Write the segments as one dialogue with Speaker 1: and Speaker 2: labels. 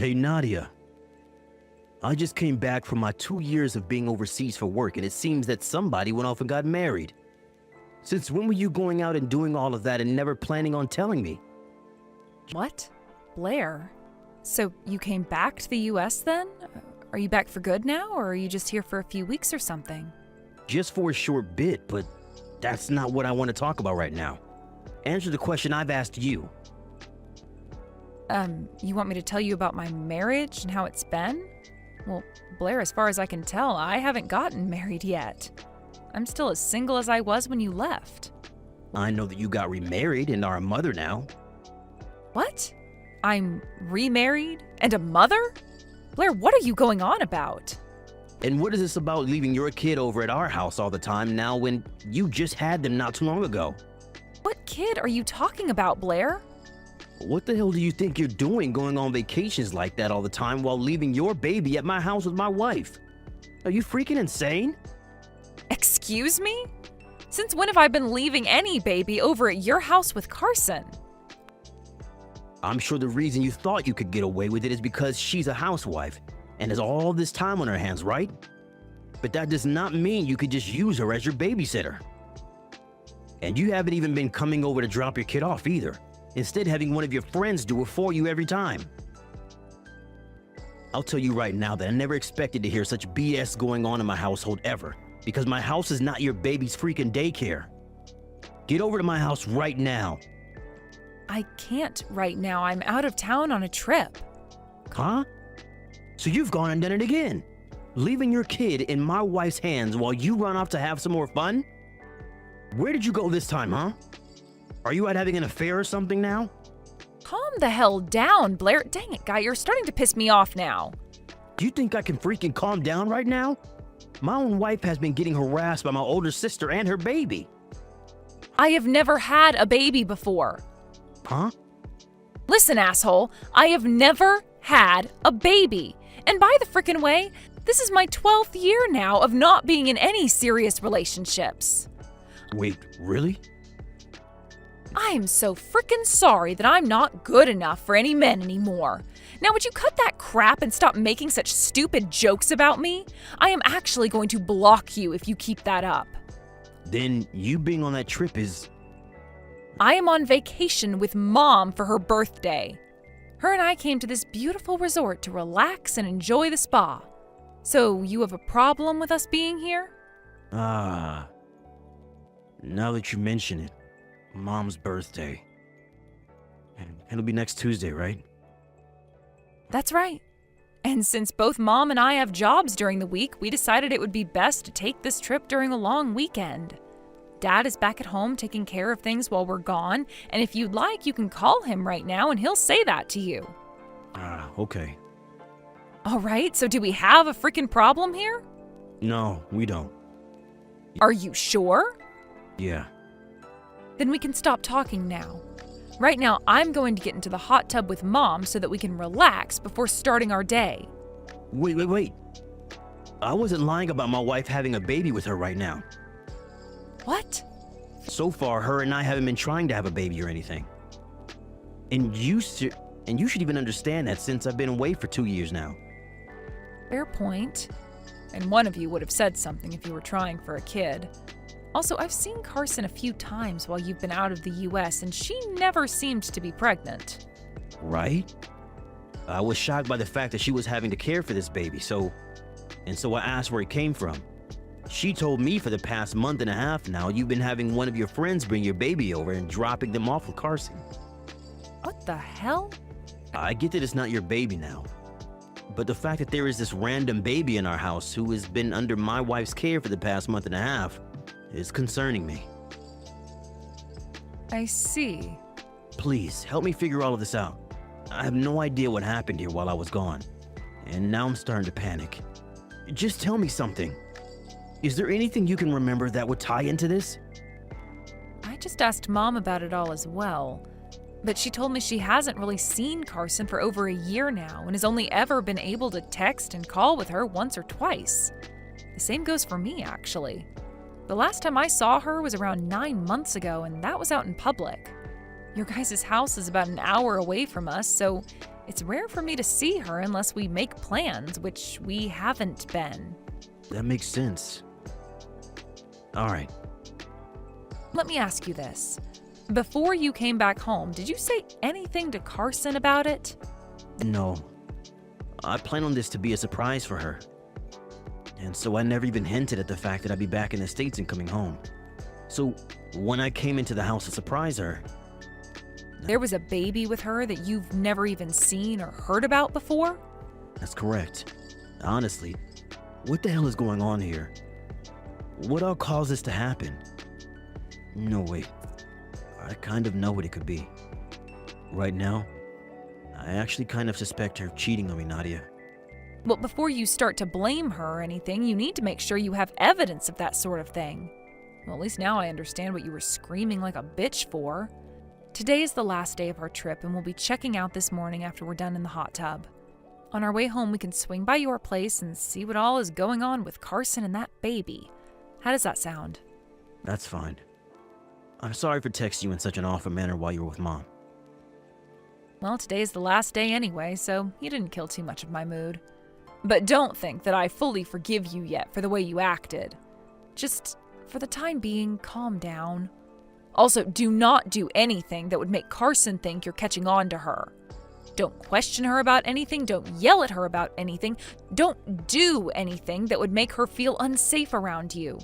Speaker 1: Hey, Nadia. I just came back from my 2 years of being overseas for work, and it seems that somebody went off and got married. Since when were you going out and doing all of that and never planning on telling me?
Speaker 2: What? Blair? So you came back to the US then? Are you back for good now, or are you just here for a few weeks or something?
Speaker 1: Just for a short bit, but that's not what I want to talk about right now. Answer the question I've asked you.
Speaker 2: You want me to tell you about my marriage and how it's been? Well, Blair, as far as I can tell, I haven't gotten married yet. I'm still as single as I was when you left.
Speaker 1: I know that you got remarried and are a mother now.
Speaker 2: What? I'm remarried and a mother? Blair, what are you going on about?
Speaker 1: And what is this about leaving your kid over at our house all the time now when you just had them not too long ago?
Speaker 2: What kid are you talking about, Blair?
Speaker 1: What the hell do you think you're doing going on vacations like that all the time while leaving your baby at my house with my wife? Are you freaking insane?
Speaker 2: Excuse me? Since when have I been leaving any baby over at your house with Carson?
Speaker 1: I'm sure the reason you thought you could get away with it is because she's a housewife and has all this time on her hands, right? But that does not mean you could just use her as your babysitter. And you haven't even been coming over to drop your kid off either, instead having one of your friends do it for you every time. I'll tell you right now that I never expected to hear such BS going on in my household ever, because my house is not your baby's freaking daycare. Get over to my house right now.
Speaker 2: I can't right now. I'm out of town on a trip.
Speaker 1: Huh? So you've gone and done it again, leaving your kid in my wife's hands while you run off to have some more fun? Where did you go this time, huh? Are you out having an affair or something now?
Speaker 2: Calm the hell down, Blair. Dang it, guy, you're starting to piss me off now.
Speaker 1: Do you think I can freaking calm down right now? My own wife has been getting harassed by my older sister and her baby.
Speaker 2: I have never had a baby before.
Speaker 1: Huh?
Speaker 2: Listen, asshole, I have never had a baby. And by the frickin' way, this is my 12th year now of not being in any serious relationships.
Speaker 1: Wait, really?
Speaker 2: I am so frickin' sorry that I'm not good enough for any men anymore. Now, would you cut that crap and stop making such stupid jokes about me? I am actually going to block you if you keep that up.
Speaker 1: Then you being on that trip is...
Speaker 2: I am on vacation with Mom for her birthday. Her and I came to this beautiful resort to relax and enjoy the spa. So, you have a problem with us being here?
Speaker 1: Now that you mention it, Mom's birthday. It'll be next Tuesday, right?
Speaker 2: That's right. And since both Mom and I have jobs during the week, we decided it would be best to take this trip during a long weekend. Dad is back at home taking care of things while we're gone, and if you'd like, you can call him right now and he'll say that to you.
Speaker 1: Okay.
Speaker 2: All right, so do we have a freaking problem here?
Speaker 1: No, we don't.
Speaker 2: Are you sure?
Speaker 1: Yeah.
Speaker 2: Then we can stop talking now. Right now, I'm going to get into the hot tub with Mom so that we can relax before starting our day.
Speaker 1: Wait. I wasn't lying about my wife having a baby with her right now.
Speaker 2: What?
Speaker 1: So far, her and I haven't been trying to have a baby or anything. And you should even understand that since I've been away for 2 years now.
Speaker 2: Fair point. And one of you would have said something if you were trying for a kid. Also, I've seen Carson a few times while you've been out of the US, and she never seemed to be pregnant.
Speaker 1: Right? I was shocked by the fact that she was having to care for this baby, so I asked where it came from. She told me for the past month and a half now, you've been having one of your friends bring your baby over and dropping them off with Carson.
Speaker 2: What the hell?
Speaker 1: I get that it's not your baby now, but the fact that there is this random baby in our house who has been under my wife's care for the past month and a half is concerning me.
Speaker 2: I see.
Speaker 1: Please, help me figure all of this out. I have no idea what happened here while I was gone, and now I'm starting to panic. Just tell me something. Is there anything you can remember that would tie into this?
Speaker 2: I just asked Mom about it all as well. But she told me she hasn't really seen Carson for over a year now and has only ever been able to text and call with her once or twice. The same goes for me, actually. The last time I saw her was around 9 months ago, and that was out in public. Your guys' house is about an hour away from us, so It's rare for me to see her unless we make plans, which we haven't been.
Speaker 1: That makes sense. All right.
Speaker 2: Let me ask you this. Before you came back home, did you say anything to Carson about it?
Speaker 1: No. I plan on this to be a surprise for her. And so I never even hinted at the fact that I'd be back in the States and coming home. So when I came into the house to surprise her,
Speaker 2: There was a baby with her that you've never even seen or heard about before?
Speaker 1: that's correct. Honestly, what the hell is going on here? What all caused this to happen? No, wait. I kind of know what it could be. Right now, I actually kind of suspect her of cheating on me, Nadia.
Speaker 2: Well, before you start to blame her or anything, you need to make sure you have evidence of that sort of thing. Well, at least now I understand what you were screaming like a bitch for. Today is the last day of our trip, and we'll be checking out this morning after we're done in the hot tub. On our way home, we can swing by your place and see what all is going on with Carson and that baby. How does that sound?
Speaker 1: That's fine. I'm sorry for texting you in such an awful manner while you were with Mom.
Speaker 2: Well, today's the last day anyway, so you didn't kill too much of my mood. But don't think that I fully forgive you yet for the way you acted. Just, for the time being, calm down. Also, do not do anything that would make Carson think you're catching on to her. Don't question her about anything, don't yell at her about anything, don't do anything that would make her feel unsafe around you.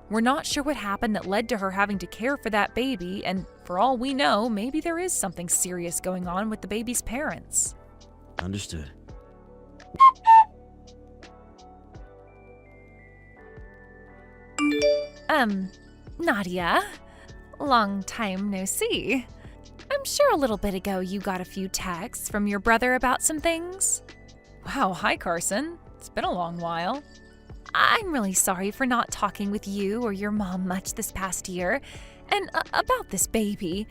Speaker 2: We're not sure what happened that led to her having to care for that baby, and for all we know, maybe there is something serious going on with the baby's parents.
Speaker 1: Understood.
Speaker 2: Nadia, long time no see. I'm sure a little bit ago you got a few texts from your brother about some things. Wow, hi Carson. It's been a long while. I'm really sorry for not talking with you or your mom much this past year. And about this baby,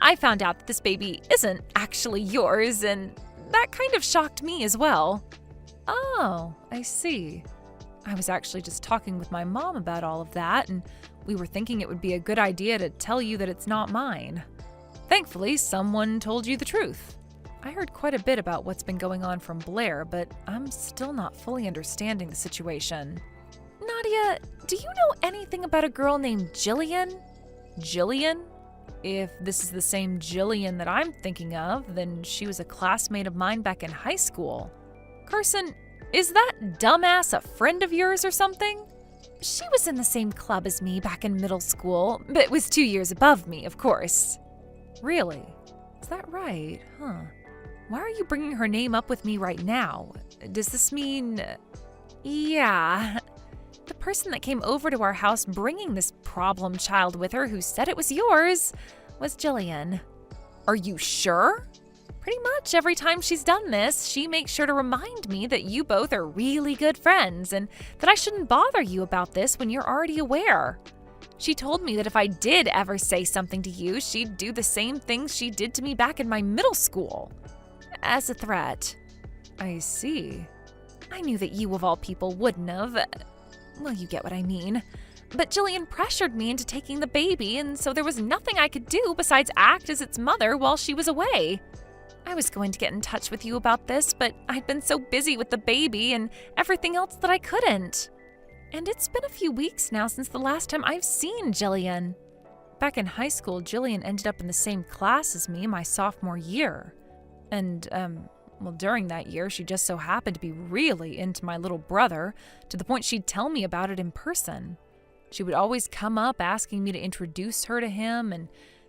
Speaker 2: I found out that this baby isn't actually yours, and that kind of shocked me as well. Oh, I see. I was actually just talking with my mom about all of that, and we were thinking it would be a good idea to tell you that it's not mine. Thankfully, someone told you the truth. I heard quite a bit about what's been going on from Blair, but I'm still not fully understanding the situation. Nadia, do you know anything about a girl named Jillian? Jillian? If this is the same Jillian that I'm thinking of, then she was a classmate of mine back in high school. Carson, is that dumbass a friend of yours or something? She was in the same club as me back in middle school, but was 2 years above me, of course. Really? Is that right? Huh. Why are you bringing her name up with me right now? Does this mean... Yeah. The person that came over to our house bringing this problem child with her who said it was yours was Jillian. Are you sure? Pretty much every time she's done this, she makes sure to remind me that you both are really good friends and that I shouldn't bother you about this when you're already aware. She told me that if I did ever say something to you, she'd do the same things she did to me back in my middle school. As a threat. I see. I knew that you of all people wouldn't have. Well, you get what I mean. But Jillian pressured me into taking the baby, and so there was nothing I could do besides act as its mother while she was away. I was going to get in touch with you about this, but I'd been so busy with the baby and everything else that I couldn't. And it's been a few weeks now since the last time I've seen Jillian. Back in high school, Jillian ended up in the same class as me my sophomore year. And, during that year, she just so happened to be really into my little brother, to the point she'd tell me about it in person. She would always come up asking me to introduce her to him, and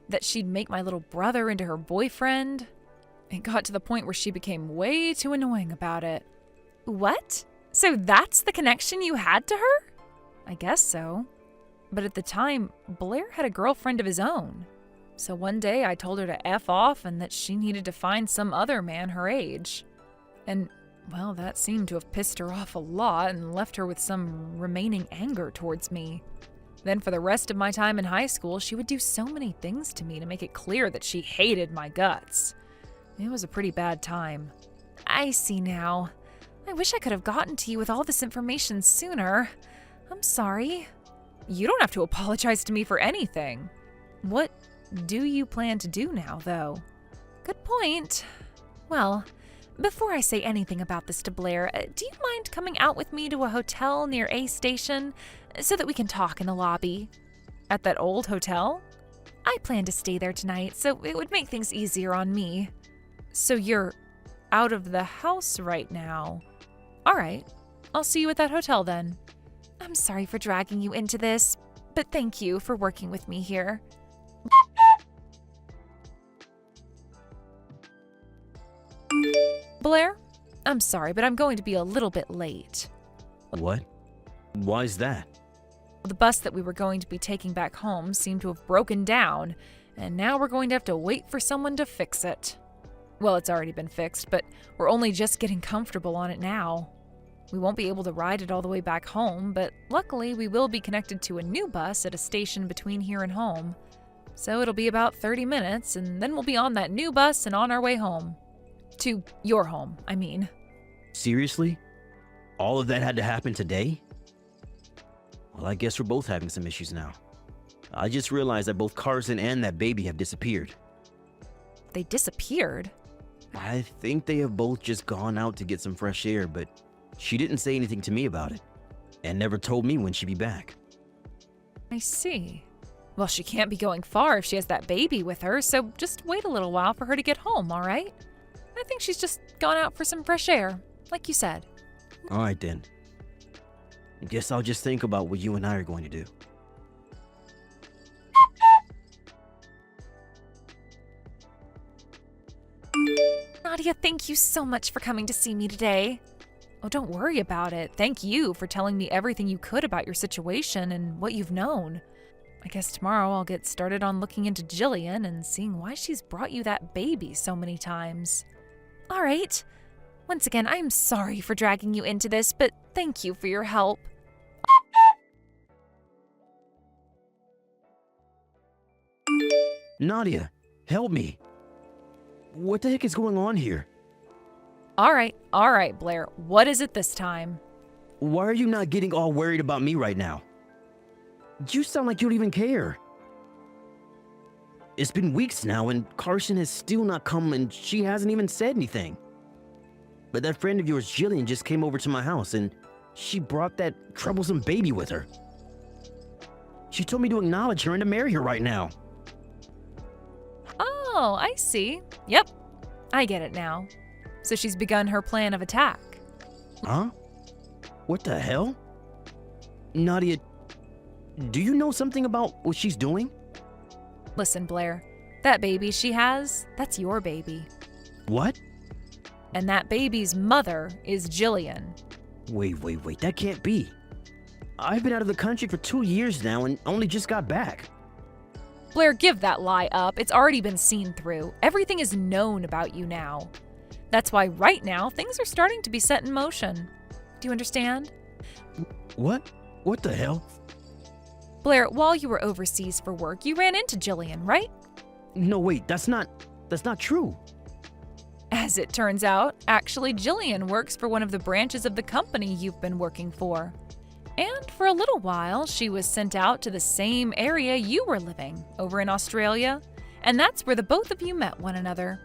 Speaker 2: that she'd make my little brother into her boyfriend. It got to the point where she became way too annoying about it. What? So that's the connection you had to her? I guess so. But at the time, Blair had a girlfriend of his own. So one day I told her to F off and that she needed to find some other man her age. And, well, that seemed to have pissed her off a lot and left her with some remaining anger towards me. Then for the rest of my time in high school, she would do so many things to me to make it clear that she hated my guts. It was a pretty bad time. I see now. I wish I could have gotten to you with all this information sooner. I'm sorry. You don't have to apologize to me for anything. What do you plan to do now, though? Good point. Well, Before I say anything about this to Blair, do you mind coming out with me to a hotel near A Station so that we can talk in the lobby? At that old hotel? I plan to stay there tonight, so it would make things easier on me. So you're out of the house right now. All right, I'll see you at that hotel then. I'm sorry for dragging you into this, but thank you for working with me here. Blair, I'm sorry, but I'm going to be a little bit late.
Speaker 1: What? Why is that?
Speaker 2: The bus that we were going to be taking back home seemed to have broken down, and now we're going to have to wait for someone to fix it. Well, it's already been fixed, but we're only just getting comfortable on it now. We won't be able to ride it all the way back home, but luckily we will be connected to a new bus at a station between here and home. So it'll be about 30 minutes, and then we'll be on that new bus and on our way home. To your home, I mean.
Speaker 1: Seriously? All of that had to happen today? Well, I guess we're both having some issues now. I just realized that both Carson and that baby have disappeared.
Speaker 2: They disappeared?
Speaker 1: I think they have both just gone out to get some fresh air, but she didn't say anything to me about it, and never told me when she'd be back.
Speaker 2: I see. Well, she can't be going far if she has that baby with her, so just wait a little while for her to get home, all right? I think she's just gone out for some fresh air, like you said.
Speaker 1: All right, then. I guess I'll just think about what you and I are going to do.
Speaker 2: Nadia, thank you so much for coming to see me today. Oh, don't worry about it. Thank you for telling me everything you could about your situation and what you've known. I guess tomorrow I'll get started on looking into Jillian and seeing why she's brought you that baby so many times. All right. Once again, I'm sorry for dragging you into this, but thank you for your help.
Speaker 1: Nadia, help me. What the heck is going on here?
Speaker 2: All right, Blair. What is it this time?
Speaker 1: Why are you not getting all worried about me right now? You sound like you don't even care. It's been weeks now and Carson has still not come and she hasn't even said anything. But that friend of yours, Jillian, just came over to my house and she brought that troublesome baby with her. She told me to acknowledge her and to marry her right now.
Speaker 2: Oh, I see. Yep, I get it now. So she's begun her plan of attack.
Speaker 1: Huh? What the hell? Nadia, do you know something about what she's doing?
Speaker 2: Listen, Blair, that baby she has, that's your baby.
Speaker 1: What?
Speaker 2: And that baby's mother is Jillian.
Speaker 1: Wait, that can't be. I've been out of the country for 2 years now and only just got back.
Speaker 2: Blair, give that lie up. It's already been seen through. Everything is known about you now. That's why right now things are starting to be set in motion. Do you understand?
Speaker 1: What? What the hell?
Speaker 2: Blair, while you were overseas for work, you ran into Jillian, right?
Speaker 1: No, wait, that's not true.
Speaker 2: As it turns out, actually Jillian works for one of the branches of the company you've been working for. And for a little while, she was sent out to the same area you were living, over in Australia, and that's where the both of you met one another.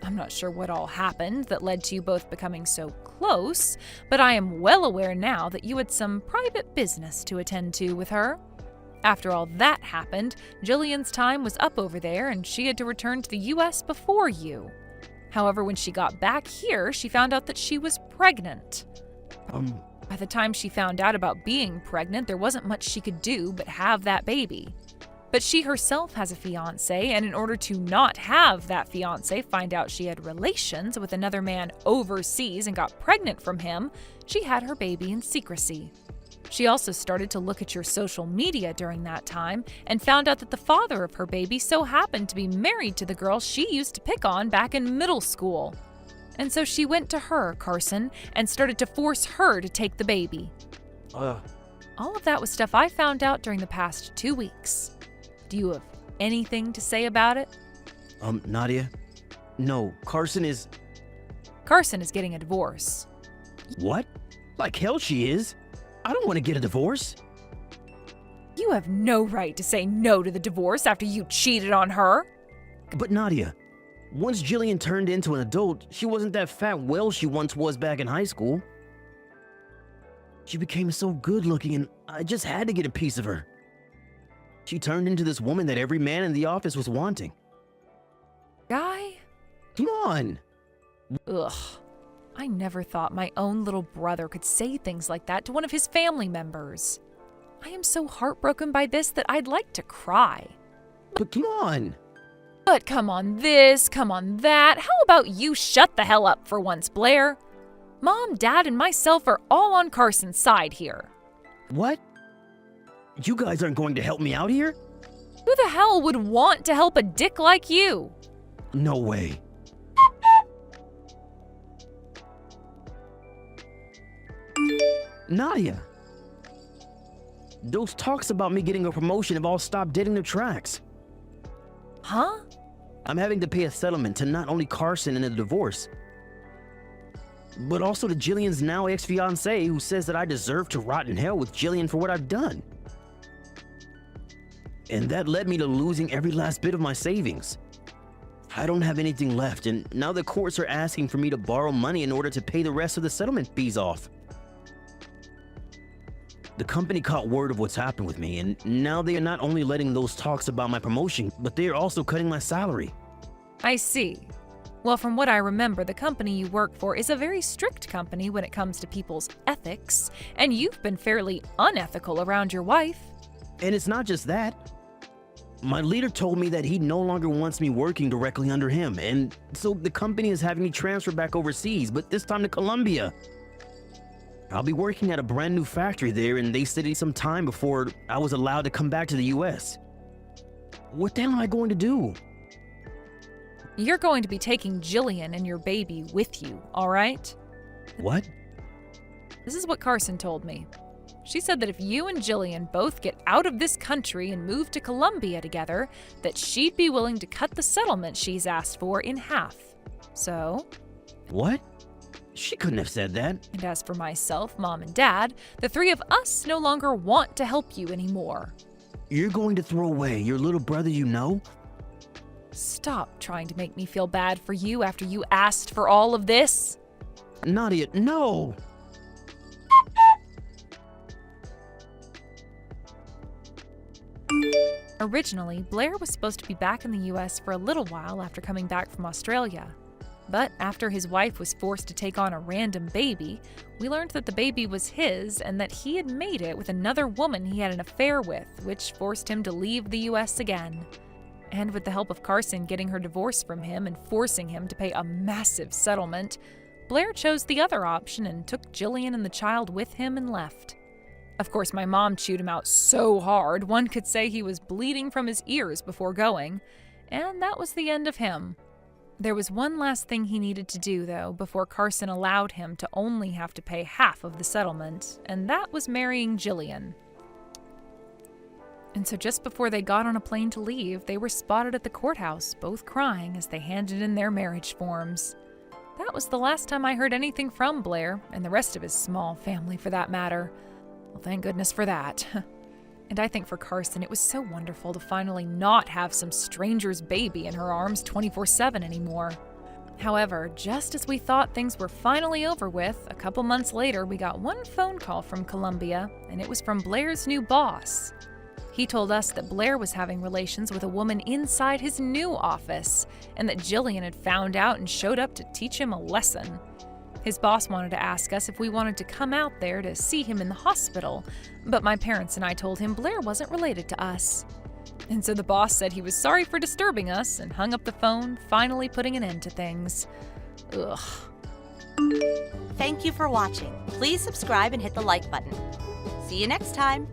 Speaker 2: I'm not sure what all happened that led to you both becoming so close, but I am well aware now that you had some private business to attend to with her. After all that happened, Jillian's time was up over there and she had to return to the US before you. However, when she got back here, she found out that she was pregnant. By the time she found out about being pregnant, there wasn't much she could do but have that baby. But she herself has a fiancé, and in order to not have that fiancé find out she had relations with another man overseas and got pregnant from him, she had her baby in secrecy. She also started to look at your social media during that time and found out that the father of her baby so happened to be married to the girl she used to pick on back in middle school. And so she went to her, Carson, and started to force her to take the baby. All of that was stuff I found out during the past 2 weeks. Do you have anything to say about it?
Speaker 1: Nadia? No, Carson is
Speaker 2: getting a divorce.
Speaker 1: What? Like hell she is. I don't want to get a divorce.
Speaker 2: You have no right to say no to the divorce after you cheated on her.
Speaker 1: But Nadia, Once Jillian turned into an adult, she wasn't that fat whale she once was back in high school. She became so good looking and I just had to get a piece of her. She turned into this woman that every man in the office was wanting.
Speaker 2: Guy?
Speaker 1: Come on!
Speaker 2: Ugh. I never thought my own little brother could say things like that to one of his family members. I am so heartbroken by this that I'd like to cry.
Speaker 1: But come on!
Speaker 2: But come on this, come on that. How about you shut the hell up for once, Blair? Mom, Dad, and myself are all on Carson's side here.
Speaker 1: What? You guys aren't going to help me out here?
Speaker 2: Who the hell would want to help a dick like you?
Speaker 1: No way. Nadia! Those talks about me getting a promotion have all stopped dead in their tracks.
Speaker 2: Huh?
Speaker 1: I'm having to pay a settlement to not only Carson in a divorce, but also to Jillian's now ex-fiancé who says that I deserve to rot in hell with Jillian for what I've done. And that led me to losing every last bit of my savings. I don't have anything left, and now the courts are asking for me to borrow money in order to pay the rest of the settlement fees off. The company caught word of what's happened with me, and now they are not only letting those talks about my promotion, but they are also cutting my salary.
Speaker 2: I see. Well, from what I remember, the company you work for is a very strict company when it comes to people's ethics, and you've been fairly unethical around your wife.
Speaker 1: And it's not just that. My leader told me that he no longer wants me working directly under him, and so the company is having me transfer back overseas, but this time to Colombia. I'll be working at a brand new factory there, and they said it some time before I was allowed to come back to the US. What the hell am I going to do?
Speaker 2: You're going to be taking Jillian and your baby with you, all right?
Speaker 1: What?
Speaker 2: This is what Carson told me. She said that if you and Jillian both get out of this country and move to Colombia together, that she'd be willing to cut the settlement she's asked for in half. So?
Speaker 1: What? She couldn't have said that.
Speaker 2: And as for myself, Mom, and Dad, the three of us no longer want to help you anymore.
Speaker 1: You're going to throw away your little brother you know?
Speaker 2: Stop trying to make me feel bad for you after you asked for all of this.
Speaker 1: Nadia, no!
Speaker 2: Originally, Blair was supposed to be back in the US for a little while after coming back from Australia. But after his wife was forced to take on a random baby, we learned that the baby was his and that he had made it with another woman he had an affair with, which forced him to leave the US again. And with the help of Carson getting her divorce from him and forcing him to pay a massive settlement, Blair chose the other option and took Jillian and the child with him and left. Of course, my mom chewed him out so hard, one could say he was bleeding from his ears before going, and that was the end of him. There was one last thing he needed to do, though, before Carson allowed him to only have to pay half of the settlement, and that was marrying Jillian. And so just before they got on a plane to leave, they were spotted at the courthouse, both crying as they handed in their marriage forms. That was the last time I heard anything from Blair, and the rest of his small family for that matter. Well, thank goodness for that. And I think for Carson, it was so wonderful to finally not have some stranger's baby in her arms 24/7 anymore. However, just as we thought things were finally over with, a couple months later we got one phone call from Colombia, and it was from Blair's new boss. He told us that Blair was having relations with a woman inside his new office, and that Jillian had found out and showed up to teach him a lesson. His boss wanted to ask us if we wanted to come out there to see him in the hospital, but my parents and I told him Blair wasn't related to us. And so the boss said he was sorry for disturbing us and hung up the phone, finally putting an end to things. Ugh.
Speaker 3: Thank you for watching. Please subscribe and hit the like button. See you next time.